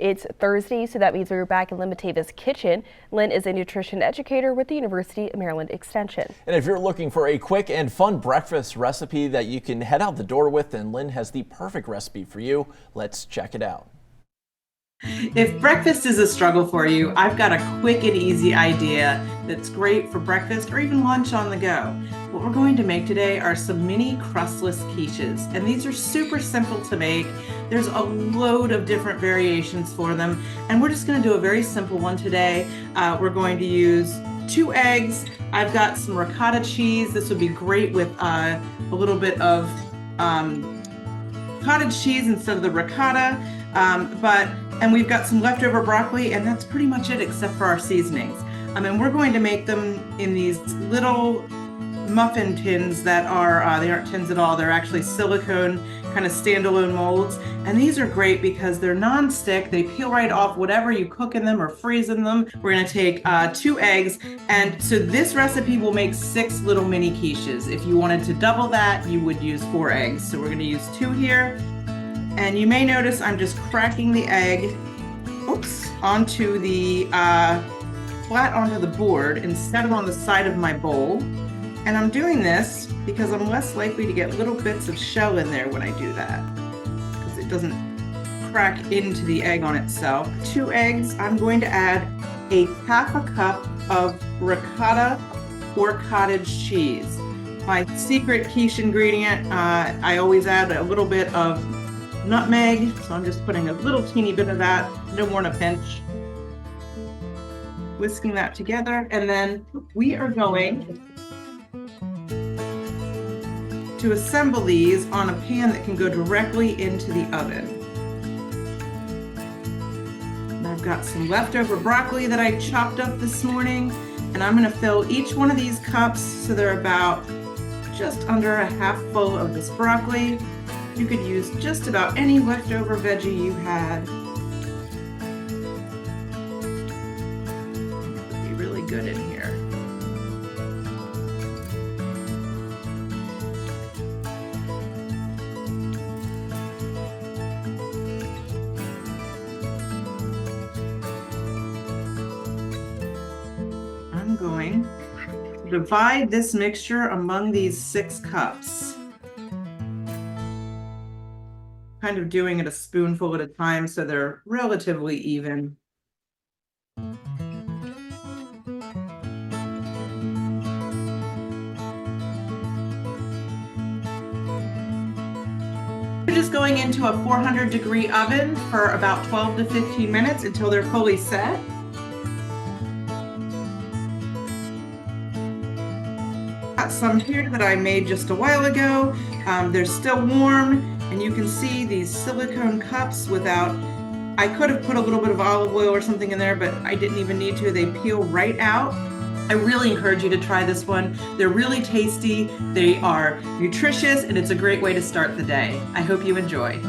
It's Thursday, so that means we're back in Lynn Matava's kitchen. Lynn is a nutrition educator with the University of Maryland Extension. And if you're looking for a quick and fun breakfast recipe that you can head out the door with, then Lynn has the perfect recipe for you. Let's check it out. If breakfast is a struggle for you, I've got a quick and easy idea that's great for breakfast or even lunch on the go. What we're going to make today are some mini crustless quiches, and these are super simple to make. There's a load of different variations for them, and we're just going to do a very simple one today. We're going to use 2 eggs. I've got some ricotta cheese. This would be great with a little bit of cottage cheese instead of the ricotta. And we've got some leftover broccoli, and that's pretty much it except for our seasonings. And we're going to make them in these little muffin tins that are, they aren't tins at all, they're actually silicone kind of standalone molds. And these are great because they're non-stick, they peel right off whatever you cook in them or freeze in them. We're gonna take 2 eggs, and so this recipe will make 6 little mini quiches. If you wanted to double that, you would use 4 eggs. So we're gonna use 2 here. And you may notice I'm just cracking the egg, onto the, flat onto the board instead of on the side of my bowl. And I'm doing this because I'm less likely to get little bits of shell in there when I do that, because it doesn't crack into the egg on itself. 2 eggs, I'm going to add a half a cup of ricotta or cottage cheese. My secret quiche ingredient, I always add a little bit of nutmeg, so I'm just putting a little teeny bit of that, no more than a pinch. Whisking that together, and then we are going to assemble these on a pan that can go directly into the oven. And I've got some leftover broccoli that I chopped up this morning, and I'm going to fill each one of these cups so they're about just under a half full of this broccoli. You could use just about any leftover veggie you had. It would be really good in here. I'm going to divide this mixture among these 6 cups. Kind of doing it a spoonful at a time so they're relatively even. We're just going into a 400-degree oven for about 12 to 15 minutes until they're fully set. Got some here that I made just a while ago. They're still warm. And you can see these silicone cups without, I could have put a little bit of olive oil or something in there, but I didn't even need to. They peel right out. I really encourage you to try this one. They're really tasty, they are nutritious, and it's a great way to start the day. I hope you enjoy.